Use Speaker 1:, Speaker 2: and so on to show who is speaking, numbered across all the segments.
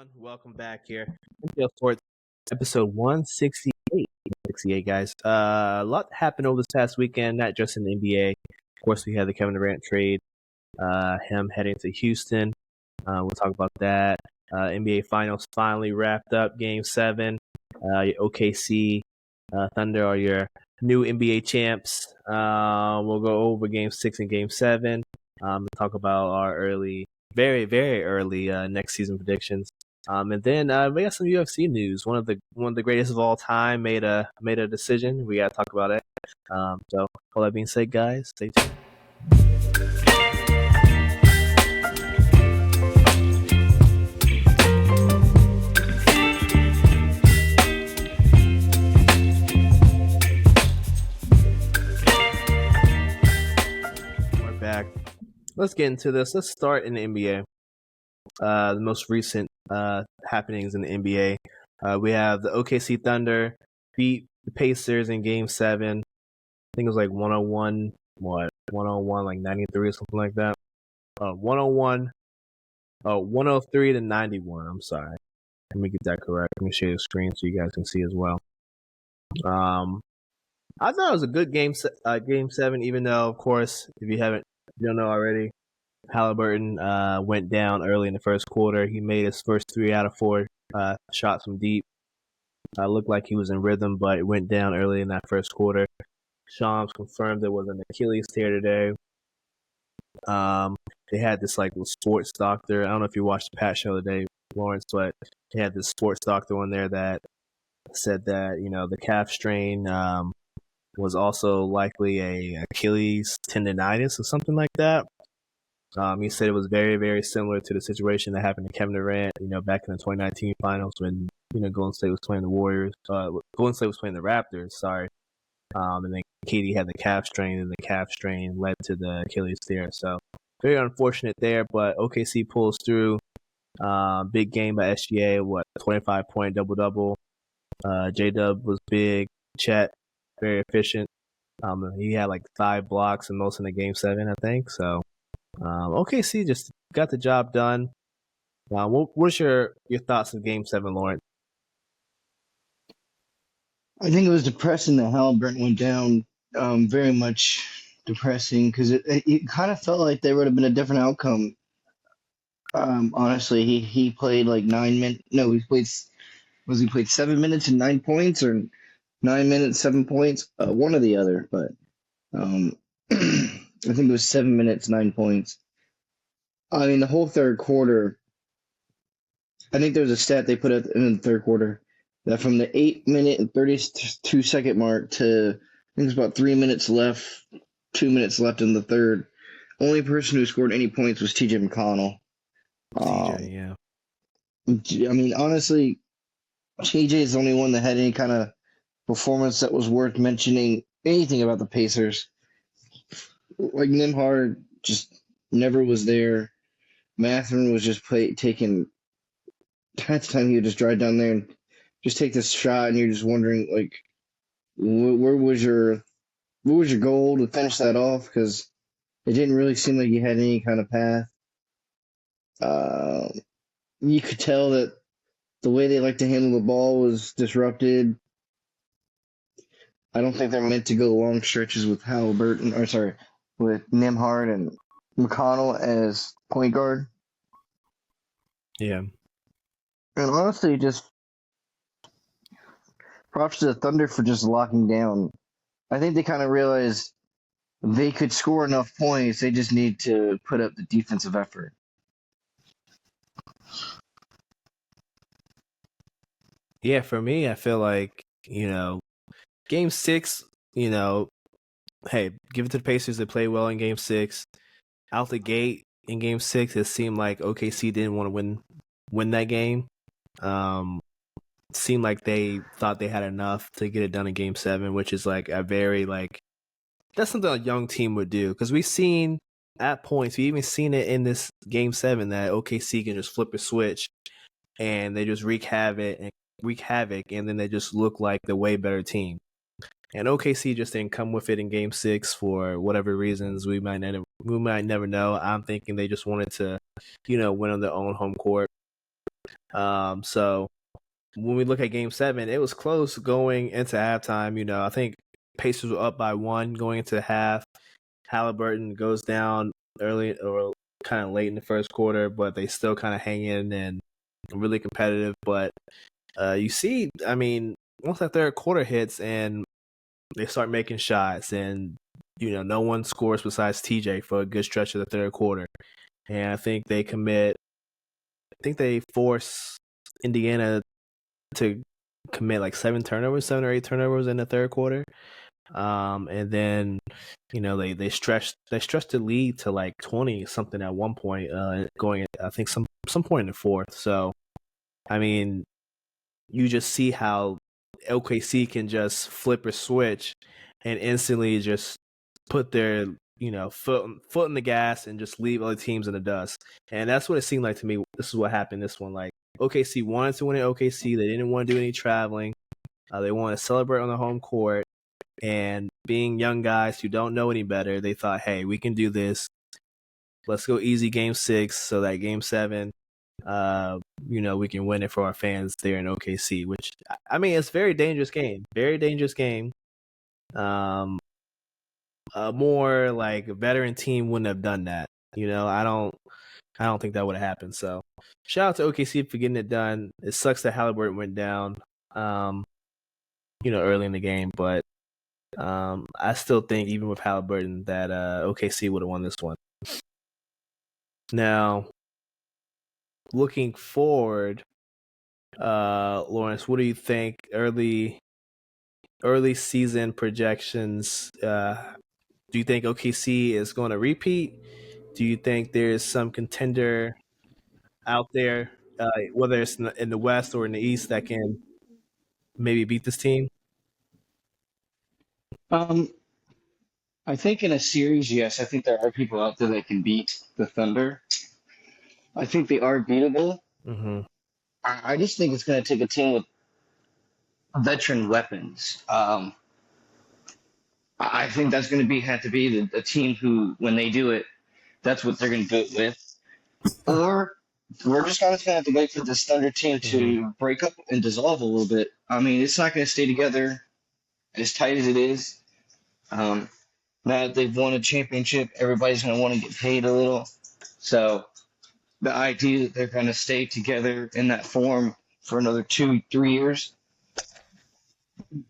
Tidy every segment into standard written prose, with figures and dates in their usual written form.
Speaker 1: everyone. Welcome back here. NPL Sports, episode 168. 68, guys. A lot happened over this past weekend, not just in the NBA. Of course, we had the Kevin Durant trade, him heading to Houston. We'll talk about that. NBA Finals finally wrapped up. Game 7. Your OKC Thunder are your new NBA champs. We'll go over Game 6 and Game 7. Talk about our very, very early next season predictions. And then we got some UFC news. One of the greatest of all time made a decision. We gotta talk about it. So all that being said, guys, stay tuned. We're back. Let's get into this. Let's start in the NBA. The most recent happenings in the NBA. We have the OKC Thunder beat the Pacers in Game 7. I think it was like 101, 101, like 93 or something like that. 103 to 91. I'm sorry. Let me get that correct. Let me share the screen so you guys can see as well. I thought it was a good game 7, even though, of course, if you don't know already, Halliburton went down early in the first quarter. He made his first 3 out of 4 shots from deep. Looked like he was in rhythm, but it went down early in that first quarter. CHAMPS confirmed there was an Achilles tear today. They had this sports doctor. I don't know if you watched the Pat show today, Lawrence, but they had this sports doctor on there that said that the calf strain was also likely a Achilles tendonitis or something like that. He said it was very, very similar to the situation that happened to Kevin Durant, back in the 2019 finals when, Golden State was playing the Warriors. Golden State was playing the Raptors, sorry. And then KD had the calf strain, and the calf strain led to the Achilles tear. So very unfortunate there, but OKC pulls through. Big game by SGA, 25-point double-double. J-Dub was big. Chet, very efficient. He had 5 blocks and most in the Game 7, I think. So OKC just got the job done. What's your thoughts of Game 7, Lawrence?
Speaker 2: I think it was depressing that Halliburton went down. Very much depressing because it kind of felt like there would have been a different outcome. Honestly, he played like 9 minutes. No, he played 7 minutes and 9 points, or 9 minutes 7 points? One or the other, but I think it was 7 minutes 9 points. I mean, the whole third quarter. I think there was a stat they put in the third quarter that from the 8-minute and 32-second mark to, I think it's about 3 minutes left, 2 minutes left in the third, only person who scored any points was TJ McConnell.
Speaker 1: TJ, yeah.
Speaker 2: I mean, honestly, TJ is the only one that had any kind of performance that was worth mentioning anything about the Pacers. Like Nembhard just never was there. Mathurin was just taking. Time to time he would just drive down there and just take this shot, and you're just wondering where was your goal to finish that off? Because it didn't really seem like you had any kind of path. You could tell that the way they like to handle the ball was disrupted. I don't think they're meant to go long stretches with with Nembhard and McConnell as point guard.
Speaker 1: Yeah.
Speaker 2: And honestly, just props to the Thunder for just locking down. I think they kind of realized they could score enough points. They just need to put up the defensive effort.
Speaker 1: Yeah, for me, I feel like, Game 6, hey, give it to the Pacers. They played well in Game 6. Out the gate in Game 6, it seemed like OKC didn't want to win that game. Seemed like they thought they had enough to get it done in Game 7, which is a very that's something a young team would do, because we've seen at points, we even seen it in this Game 7 that OKC can just flip a switch and they just wreak havoc, and then they just look like the way better team. And OKC just didn't come with it in Game 6 for whatever reasons we might never know. I'm thinking they just wanted to, win on their own home court. So when we look at Game 7, it was close going into halftime. I think Pacers were up by 1 going into half. Halliburton goes down early or kind of late in the first quarter, but they still kind of hang in and really competitive. But you see, I mean, once that third quarter hits and they start making shots, and no one scores besides TJ for a good stretch of the third quarter, and I think they force Indiana to commit like 7 or 8 turnovers in the third quarter. And then they stretched the lead to like 20 something at one point, going I think some point in the fourth. So I mean, you just see how OKC can just flip a switch and instantly just put their foot in the gas and just leave other teams in the dust. And that's what it seemed like to me. This is what happened this one. Like, OKC wanted to win at OKC. They didn't want to do any traveling. They wanted to celebrate on the home court. And being young guys who don't know any better, they thought, hey, we can do this. Let's go easy Game 6 so that Game 7, we can win it for our fans there in OKC, which, I mean, it's a very dangerous game. Very dangerous game. More like a veteran team wouldn't have done that. I don't think that would have happened. So shout out to OKC for getting it done. It sucks that Halliburton went down, early in the game, but I still think even with Halliburton that OKC would have won this one. Now, looking forward, Lawrence, what do you think? Early season projections. Do you think OKC is going to repeat? Do you think there's some contender out there, whether it's in the West or in the East, that can maybe beat this team?
Speaker 2: Um, I think in a series, yes, I think there are people out there that can beat the Thunder. I think they are beatable.
Speaker 1: Mm-hmm.
Speaker 2: I just think it's going to take a team with veteran weapons. I think that's going to have to be the team who, when they do it, that's what they're going to do it with. Or we're just going to have to wait for this Thunder team to break up and dissolve a little bit. I mean, it's not going to stay together as tight as it is. Now that they've won a championship, everybody's going to want to get paid a little. So the idea that they're going to stay together in that form for another 2, 3 years,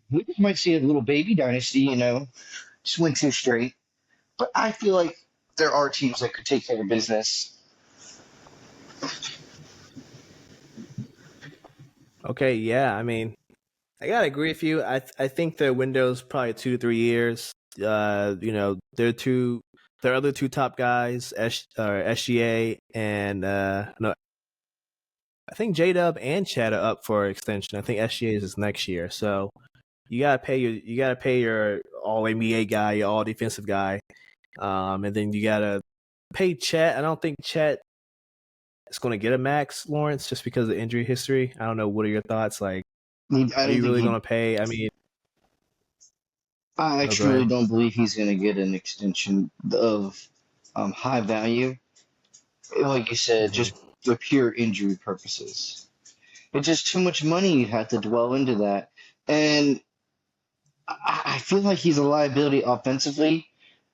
Speaker 2: we just might see a little baby dynasty, just win 2 straight. But I feel like there are teams that could take care of business.
Speaker 1: Okay, yeah. I mean, I gotta agree with you. I think their window's probably 2 to 3 years. Their other 2 top guys, SGA and no, I think J-Dub and Chad are up for extension. I think SGA is next year. So you gotta pay your all NBA guy, your all defensive guy, and then you gotta pay Chet. I don't think Chet is going to get a max, Lawrence, just because of injury history. I don't know. What are your thoughts? Like, are you really going to pay? I mean,
Speaker 2: I truly don't believe he's going to get an extension of high value. Like you said, just for pure injury purposes. It's just too much money you'd have to dwell into that. And I feel like he's a liability offensively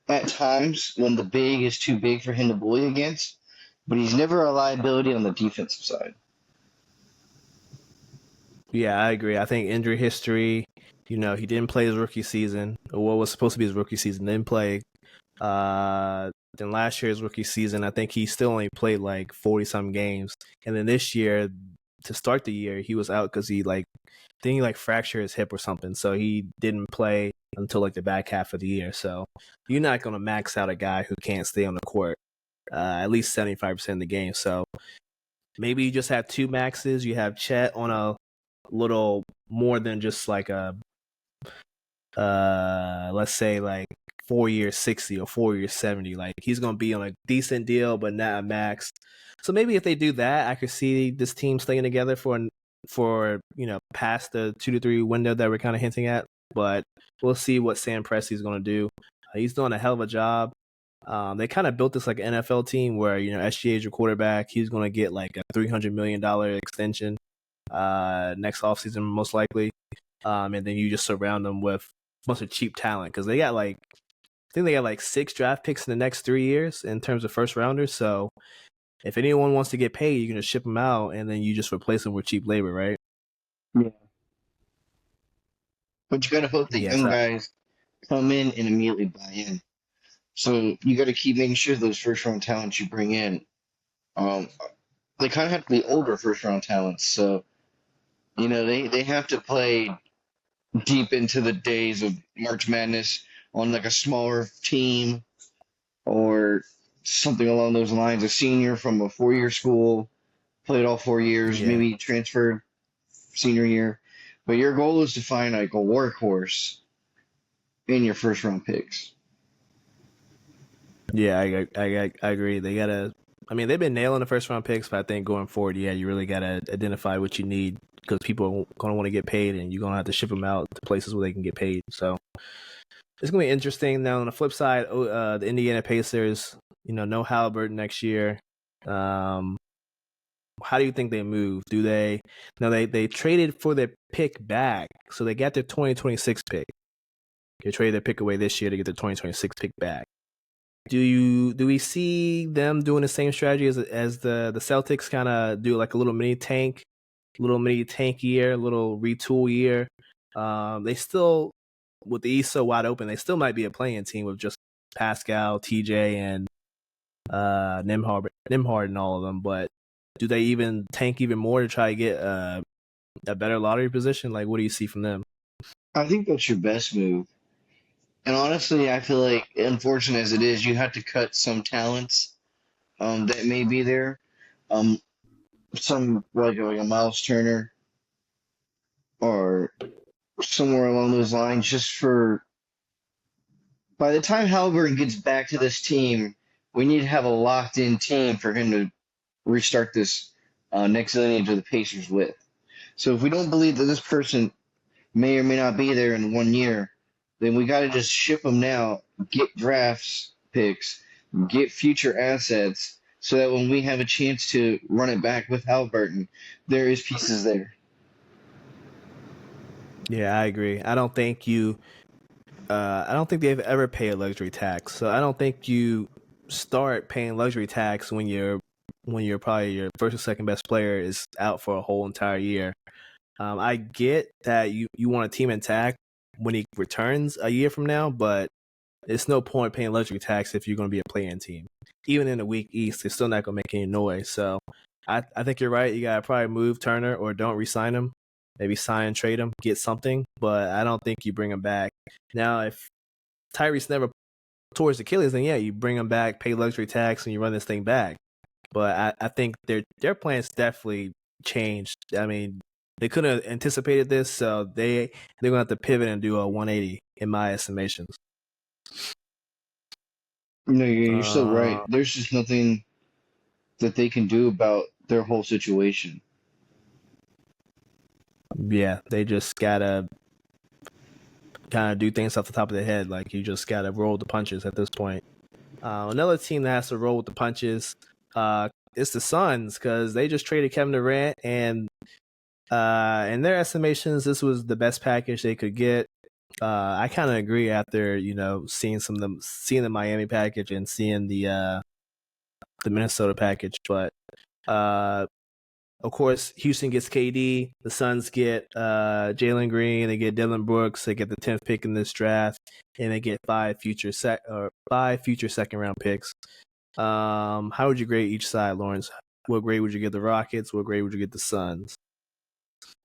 Speaker 2: at times when the big is too big for him to bully against, but he's never a liability on the defensive side.
Speaker 1: Yeah, I agree. I think injury history, he didn't play his rookie season, or what was supposed to be his rookie season, didn't play. Then last year's rookie season, I think he still only played like 40-some games. And then this year, to start the year, he was out because he fractured his hip or something. So he didn't play until like the back half of the year. So you're not going to max out a guy who can't stay on the court at least 75% of the game. So maybe you just have 2 maxes. You have Chet on a little more than just like a, let's say like 4 years 60 or 4 years 70. Like, he's going to be on a decent deal, but not a max. So maybe if they do that, I could see this team staying together for past the 2 to 3 window that we're kind of hinting at. But we'll see what Sam Presti's going to do. He's doing a hell of a job. They kind of built this like NFL team where, SGA is your quarterback. He's going to get like a $300 million extension next offseason, most likely. And then you just surround them with a bunch of cheap talent because they got I think they got like 6 draft picks in the next 3 years in terms of first rounders. So if anyone wants to get paid, you can just ship them out and then you just replace them with cheap labor, right?
Speaker 2: Yeah. But you got to hope the
Speaker 1: Yeah,
Speaker 2: young guys come in and immediately buy in. So you got to keep making sure those first round talents you bring in, um, they kind of have to be older first round talents. So they have to play deep into the days of March Madness on like a smaller team or something along those lines. A senior from a 4-year school, played all 4 years,
Speaker 1: yeah,
Speaker 2: maybe transferred senior year. But your goal is to find like a workhorse in your first round picks.
Speaker 1: yeah. I agree. They gotta. I mean, they've been nailing the first round picks, but I think going forward, yeah, you really gotta identify what you need because people are gonna want to get paid, and you're gonna have to ship them out to places where they can get paid. So it's gonna be interesting. Now on the flip side, the Indiana Pacers, no Halliburton next year. How do you think they move? Do they? No, they traded for their pick back, so they got their 2026 pick. They traded their pick away this year to get their 2026 pick back. Do we see them doing the same strategy as the Celtics, kind of do like a little mini tank year, little retool year? They still, with the East so wide open, they still might be a playing team with just Pascal, TJ, and Nimhard and all of them. But do they even tank even more to try to get a better lottery position? Like, what do you see from them?
Speaker 2: I think that's your best move. And honestly, I feel like, unfortunate as it is, you have to cut some talents that may be there. Um, some like a Miles Turner or somewhere along those lines, just for by the time Halliburton gets back to this team, we need to have a locked in team for him to restart this next lineage of the Pacers with. So if we don't believe that this person may or may not be there in 1 year, then we got to just ship them now, get drafts picks, get future assets, so that when we have a chance to run it back with Halliburton, there is pieces there.
Speaker 1: Yeah, I agree. I don't think they've ever paid a luxury tax. So I don't think you start paying luxury tax when you're probably your first or second best player is out for a whole entire year. I get that you want a team intact when he returns a year from now, but it's no point paying luxury tax if you're going to be a play-in team. Even in the weak East, they're still not going to make any noise. So I think you're right. You got to probably move Turner or don't re-sign him. Maybe sign and trade him, get something. But I don't think you bring him back. Now, if Tyrese never towards Achilles, then yeah, you bring him back, pay luxury tax, and you run this thing back. But I think their plans definitely changed. I mean, they couldn't have anticipated this, so they're gonna have to pivot and do a 180 in my estimations.
Speaker 2: No, you're still right.
Speaker 1: Uh,
Speaker 2: There's just nothing that they can do about their whole situation.
Speaker 1: yeah, they just gotta kind of do things off the top of their head. Like you just gotta roll the punches at this point. Another team that has to roll with the punches, it's the Suns because they just traded Kevin Durant, and in their estimations, this was the best package they could get. I kind of agree after seeing seeing the Miami package and seeing the Minnesota package, but of course Houston gets KD, the Suns get Jalen Green, they get Dylan Brooks, they get the 10th pick in this draft, and they get 5 future second round picks. How would you grade each side, Lawrence? What grade would you give the Rockets? What grade would you give the Suns?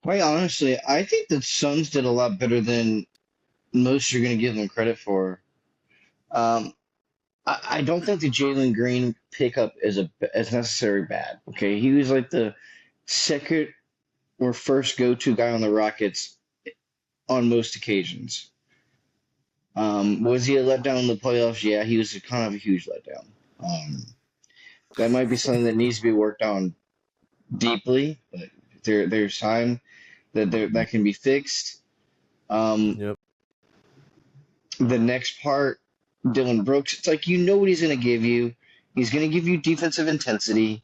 Speaker 2: Quite honestly, I think the Suns did a lot better than most are going to give them credit for. Um, I don't think the Jalen Green pickup is as necessary bad. Okay, he was like the second or first go-to guy on the Rockets on most occasions. Was he a letdown in the playoffs? Yeah, he was kind of a huge letdown. Um, that might be something that needs to be worked on deeply, but there's time that can be fixed. Um,
Speaker 1: Yep.
Speaker 2: the next part Dylan Brooks. It's like you know what he's going to give you. He's going to give you defensive intensity.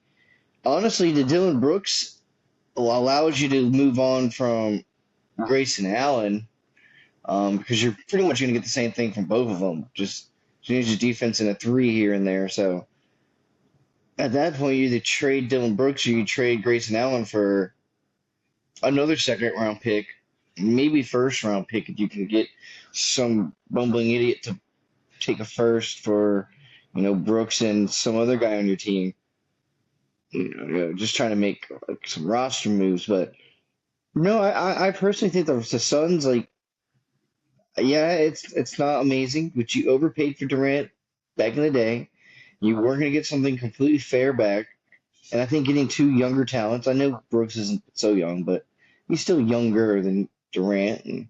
Speaker 2: Honestly, the Dylan Brooks allows you to move on from Grayson Allen because you're pretty much going to get the same thing from both of them. Just change the defense in a three here and there. So at that point, you either trade Dylan Brooks or you trade Grayson Allen for another second round pick, maybe first round pick if you can get some bumbling idiot to take a first for, Brooks and some other guy on your team. Just trying to make like some roster moves. But no, I personally think the Suns, like, yeah, it's not amazing, but you overpaid for Durant back in the day. You weren't going to get something completely fair back. And I think getting two younger talents, I know Brooks isn't so young, but he's still younger than Durant and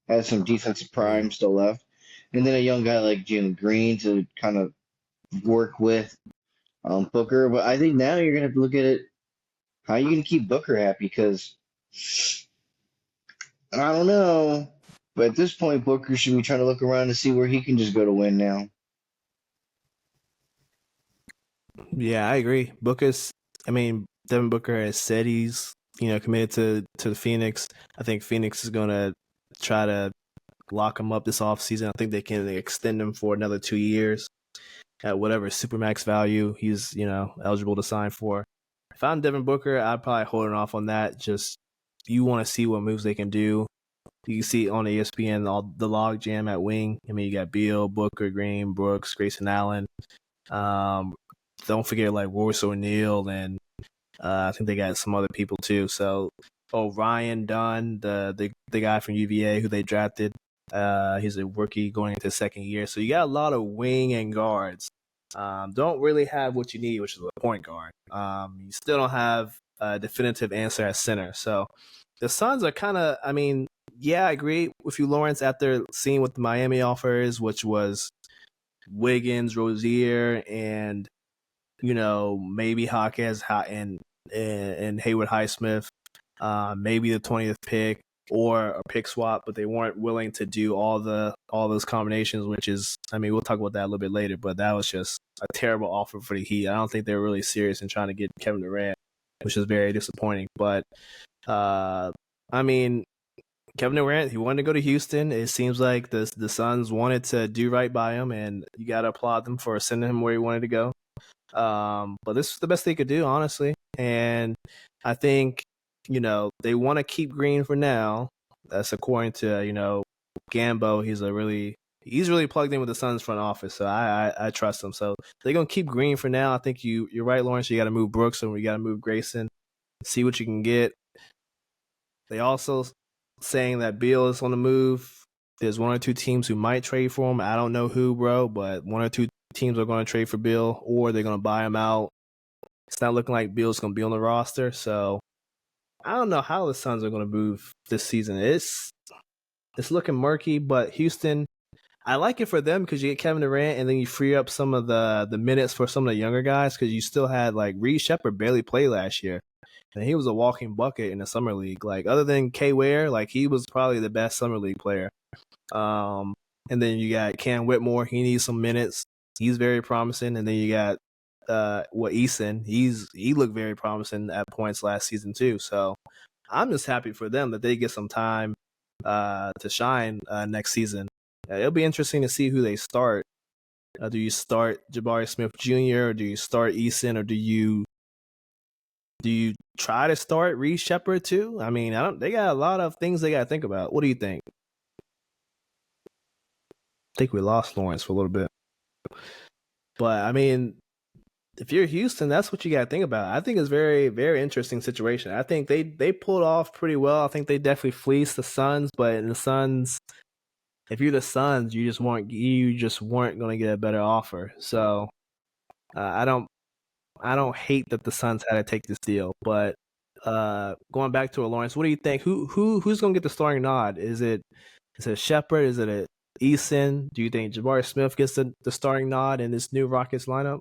Speaker 2: has some defensive
Speaker 1: Yeah.
Speaker 2: prime still left. And then a young guy like Jalen Green to kind of work with Booker. But I think now you're going to have to look at it. How are you going to keep Booker happy? Because I don't know. But at this point, Booker should be trying to look around to see where he can just go to win now.
Speaker 1: Yeah, I agree. Devin Booker has said he's, committed to the Phoenix. I think Phoenix is going to try to lock him up this offseason. I think they can extend him for another 2 years at whatever supermax value he's, eligible to sign for. If I'm Devin Booker, I'd probably holding off on that. Just you want to see what moves they can do. You can see on ESPN all the log jam at wing. You got Beal, Booker, Green, Brooks, Grayson Allen. Um, don't forget like Royce O'Neal, and I think they got some other people too. So, Ryan Dunn, the guy from UVA who they drafted, he's a rookie going into his second year. So you got a lot of wing and guards. Don't really have what you need, which is a point guard. You still don't have a definitive answer at center. So the Suns are kind of, yeah, I agree with you, Lawrence, after seeing what the Miami offer is, which was Wiggins, Rozier, and maybe Hawkins and Haywood Highsmith, maybe the 20th pick or a pick swap, but they weren't willing to do all those combinations, which is, we'll talk about that a little bit later, but that was just a terrible offer for the Heat. I don't think they were really serious in trying to get Kevin Durant, which is very disappointing. But Kevin Durant, he wanted to go to Houston. It seems like the Suns wanted to do right by him, and you got to applaud them for sending him where he wanted to go. But this is the best they could do, honestly. And I think, they want to keep Green for now. That's according to, Gambo. He's really plugged in with the Suns front office. So I trust him. So they're going to keep Green for now. I think you're right, Lawrence. You got to move Brooks and we got to move Grayson. See what you can get. They also saying that Beal is on the move. There's one or two teams who might trade for him. I don't know who, bro, but one or two teams are going to trade for Beal or they're going to buy him out. It's not looking like Beal's going to be on the roster. So I don't know how the Suns are going to move this season. It's looking murky, but Houston, I like it for them because you get Kevin Durant and then you free up some of the minutes for some of the younger guys because you still had like Reed Shepard barely played last year. And he was a walking bucket in the summer league. Like other than K Ware, like he was probably the best summer league player. And then you got Cam Whitmore. He needs some minutes. He's very promising. And then you got Eason. He looked very promising at points last season too. So I'm just happy for them that they get some time to shine next season. It'll be interesting to see who they start. Do you start Jabari Smith Jr. or do you start Eason or do you try to start Reed Shepard too? They got a lot of things they got to think about. What do you think? I think we lost Lawrence for a little bit. But if you're Houston, that's what you got to think about. I think it's very, very interesting situation. I think they pulled off pretty well. I think they definitely fleeced the Suns, but in the Suns, if you're the Suns, you just weren't going to get a better offer. So I don't hate that the Suns had to take this deal, but going back to it, Lawrence, what do you think? Who's going to get the starting nod? Is it Shepard? Is it Eason? Do you think Jabari Smith gets the starting nod in this new Rockets lineup?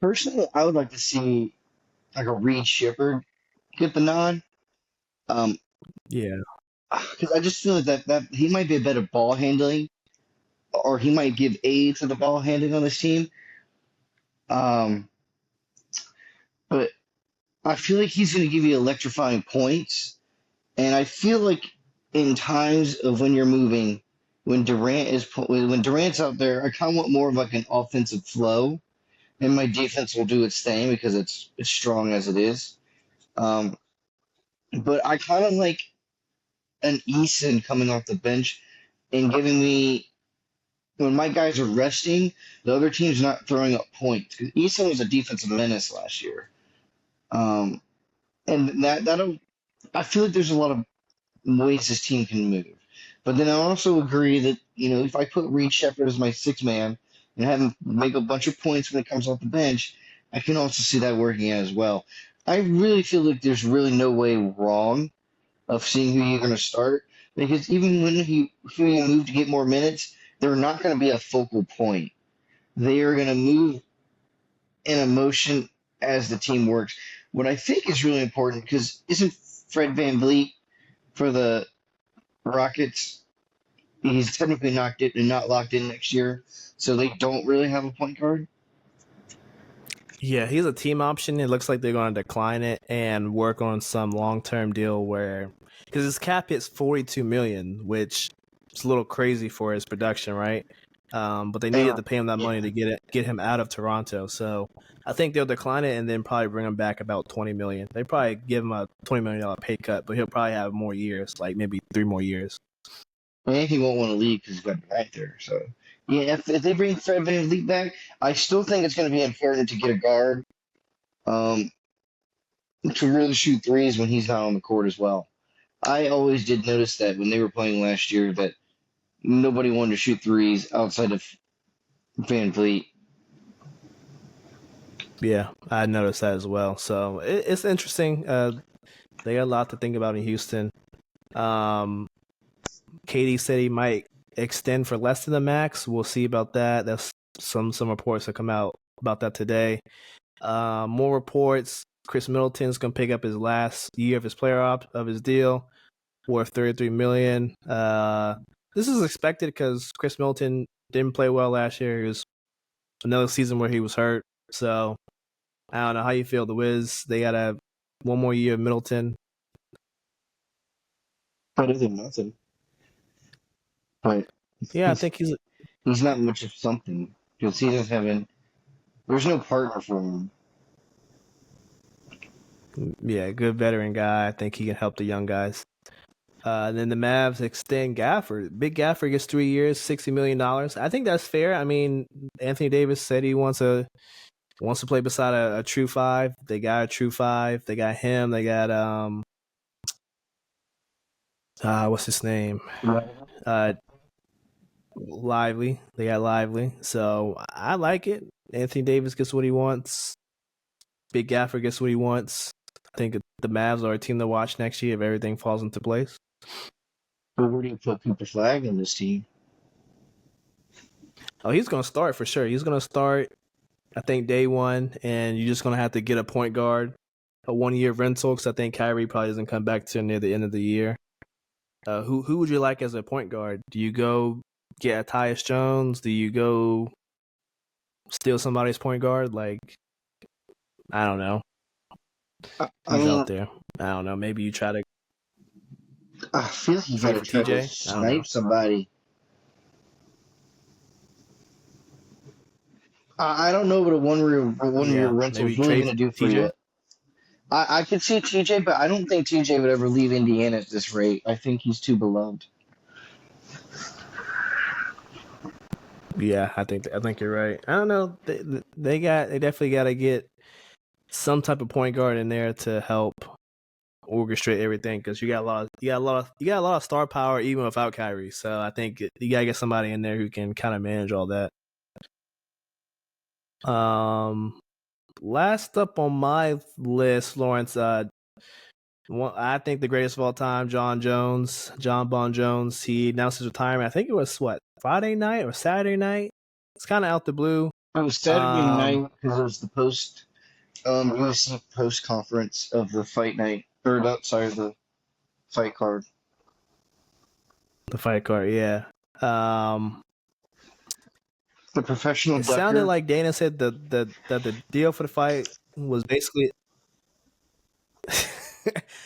Speaker 2: Personally, I would like to see like a Reed Shepard get the nod.
Speaker 1: Yeah.
Speaker 2: Because I just feel like that he might be a better ball handling or he might give aid to the ball handling on this team. Um, but I feel like he's going to give you electrifying points. And I feel like in times of when you're moving, when Durant's out there, I kind of want more of like an offensive flow, and my defense will do its thing because it's as strong as it is. Um, but I kind of like an Eason coming off the bench and giving me when my guys are resting, the other team's not throwing up points. 'Cause Eason was a defensive menace last year, um, and that'll. I feel like there's a lot of ways this team can move. But then I also agree that, if I put Reed Shepard as my sixth man and have him make a bunch of points when it comes off the bench, I can also see that working out as well. I really feel like there's really no way wrong of seeing who you're going to start because even when who you move to get more minutes, they're not going to be a focal point. They are going to move in a motion as the team works. What I think is really important because isn't Fred VanVleet for the Rockets, he's technically knocked it and not locked in next year, so they don't really have a point guard.
Speaker 1: Yeah, he's a team option. It looks like they're going to decline it and work on some long-term deal where, because his cap hits $42 million, which is a little crazy for his production, right? But they needed to pay him that money to get him out of Toronto. So I think they'll decline it and then probably bring him back about $20 million. They probably give him a $20 million pay cut, but he'll probably have more years, like maybe 3 more years.
Speaker 2: And he won't want to leave because he's got back there. So yeah, if they bring Fred VanVleet back, I still think it's going to be important to get a guard um, to really shoot threes when he's not on the court as well. I always did notice that when they were playing last year that nobody wanted to shoot threes outside of VanVleet.
Speaker 1: Yeah, I noticed that as well. So it's interesting. They got a lot to think about in Houston. Katie said he might extend for less than the max. We'll see about that. That's some reports that come out about that today. More reports. Chris Middleton's gonna pick up his last year of his of his deal, worth $33 million. This is expected because Chris Middleton didn't play well last year. It was another season where he was hurt. So I don't know how you feel. The Wiz, they got one more year of Middleton.
Speaker 2: Better than nothing. But
Speaker 1: Yeah, I think he's
Speaker 2: not much of something because he doesn't have any. There's no partner for him.
Speaker 1: Yeah, good veteran guy. I think he can help the young guys. Then the Mavs extend Gafford. Big Gafford gets 3 years, $60 million. I think that's fair. I mean, Anthony Davis said he wants to play beside a true five. They got a true five. They got him. They got what's his name? Lively. They got Lively. So I like it. Anthony Davis gets what he wants. Big Gafford gets what he wants. I think the Mavs are a team to watch next year if everything falls into place.
Speaker 2: But where do you put Cooper Flag in this team?
Speaker 1: Oh, he's going to start for sure. He's going to start, I think, day one, and you're just going to have to get a point guard, a 1 year rental, because I think Kyrie probably doesn't come back till near the end of the year. Who would you like as a point guard? Do you go get Tyus Jones? Do you go steal somebody's point guard? Like, I don't know. He's out there. I don't know. Maybe you try to.
Speaker 2: I feel like you gotta try to snipe somebody. I don't know what a one year rental is really gonna do for you. I could see TJ, but I don't think TJ would ever leave Indiana at this rate. I think he's too beloved.
Speaker 1: Yeah, I think you're right. I don't know. They definitely got to get some type of point guard in there to help orchestrate everything because you got a lot of star power even without Kyrie. So I think you gotta get somebody in there who can kind of manage all that. Last up on my list, Lawrence. I think the greatest of all time, John Bon Jones. He announced his retirement. I think it was Friday night or Saturday night. It's kind of out the blue.
Speaker 2: It was Saturday night because it was the UFC post conference of the fight night, or outside the fight card.
Speaker 1: The fight card, yeah.
Speaker 2: The professional
Speaker 1: It sounded
Speaker 2: ducker.
Speaker 1: like Dana said that the deal for the fight was basically.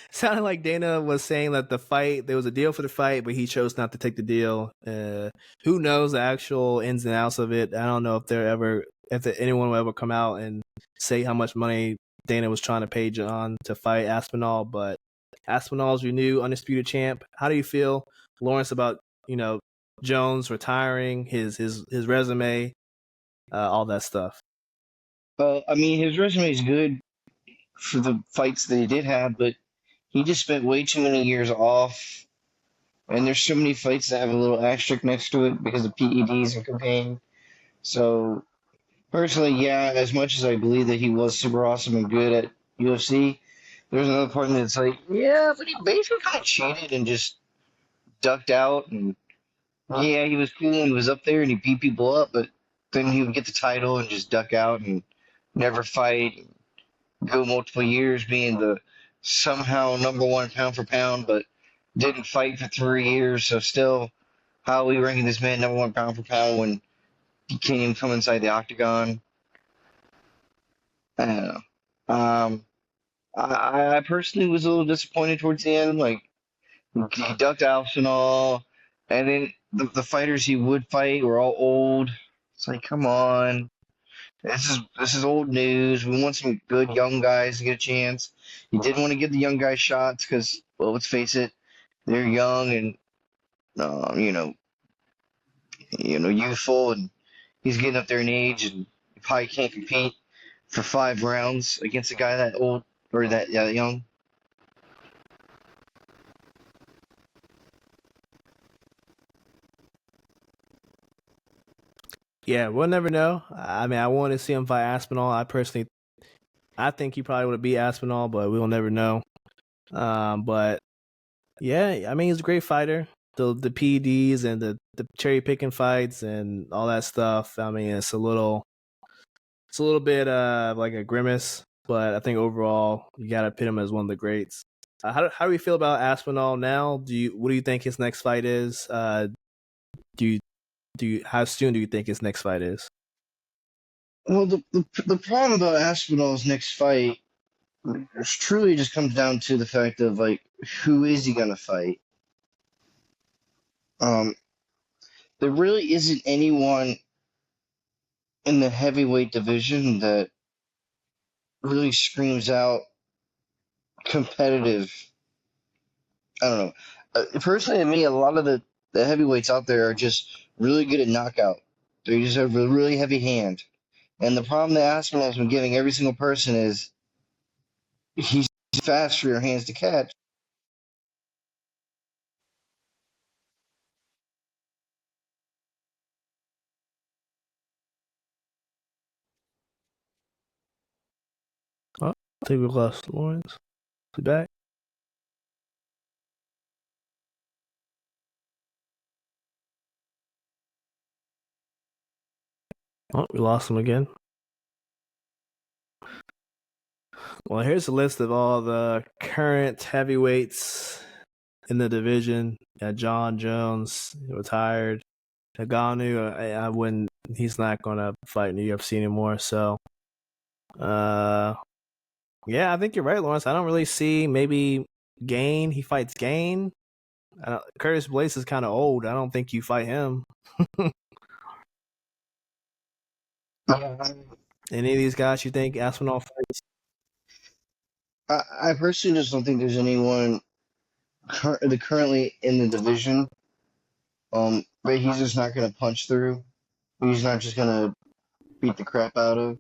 Speaker 1: Sounded like Dana was saying that there was a deal for the fight, but he chose not to take the deal. Who knows the actual ins and outs of it? I don't know if anyone will ever come out and say how much money Dana was trying to pay John to fight Aspinall. But Aspinall's your new undisputed champ. How do you feel, Lawrence, about Jones retiring, his resume, all that stuff?
Speaker 2: I mean, his resume is good for the fights that he did have, but he just spent way too many years off. And there's so many fights that have a little asterisk next to it because of PEDs and cocaine. So personally, yeah, as much as I believe that he was super awesome and good at UFC, there's another part of me that's like, yeah, but he basically kind of cheated and just ducked out. And yeah, he was cool and he was up there and he beat people up, but then he would get the title and just duck out and never fight, go multiple years being the somehow number one pound for pound, but didn't fight for 3 years. So still, how are we ranking this man number one pound for pound when he can't even come inside the octagon? I don't know. Um, I personally was a little disappointed towards the end. Like he ducked out and all, and then the fighters he would fight were all old. It's like, come on, this is old news. We want some good young guys to get a chance. You didn't want to give the young guys shots because, well, let's face it, they're young and um, you know, youthful, and he's getting up there in age, and you probably can't compete for 5 rounds against a guy that old or that young.
Speaker 1: Yeah, we'll never know. I mean, I want to see him fight Aspinall. I think he probably would have beat Aspinall, but we'll never know. But yeah, I mean, he's a great fighter. The PEDs and the cherry picking fights and all that stuff. I mean, it's a little bit like a grimace, but I think overall you gotta put him as one of the greats. How do you feel about Aspinall now? What do you think his next fight is? Do you how soon do you think his next fight is?
Speaker 2: Well, the problem about Aspinall's next fight truly just comes down to the fact of like, who is he gonna fight? Um, there really isn't anyone in the heavyweight division that really screams out competitive. I don't know. Personally, to me, a lot of the heavyweights out there are just really good at knockout. They just have a really heavy hand. And the problem that Aspinall's been giving every single person is he's fast for your hands to catch.
Speaker 1: Oh, I think we lost Lawrence. Is he back? Oh, we lost him again. Well, here's a list of all the current heavyweights in the division. John Jones retired. Nagano, I wouldn't. He's not gonna fight in the UFC anymore. So, uh, yeah, I think you're right, Lawrence. I don't really see maybe Gain. He fights Gain. Curtis Blaze is kind of old. I don't think you fight him. Any of these guys you think Aspinall fights?
Speaker 2: I personally just don't think there's anyone currently in the division. But he's just not gonna punch through. He's not just gonna beat the crap out of.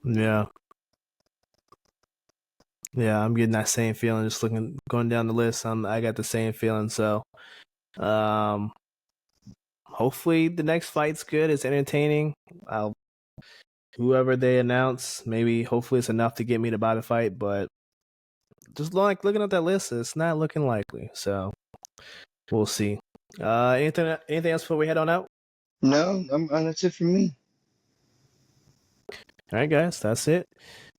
Speaker 1: Yeah, yeah, I'm getting that same feeling. Just going down the list, I got the same feeling. So, um, hopefully the next fight's good. It's entertaining. I'll whoever they announce, maybe hopefully it's enough to get me to buy the fight. But just like looking at that list, it's not looking likely. So we'll see. Anything else before we head on out?
Speaker 2: No, that's it for me.
Speaker 1: All right, guys, that's it.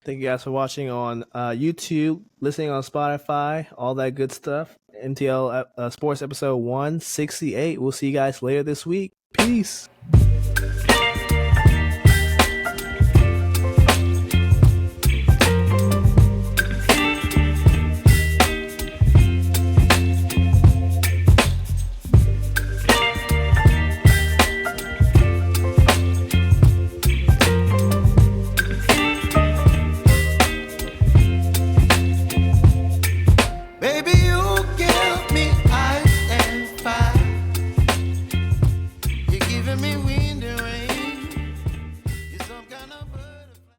Speaker 1: Thank you guys for watching on YouTube, listening on Spotify, all that good stuff. NTL Sports episode 168. We'll see you guys later this week. Peace.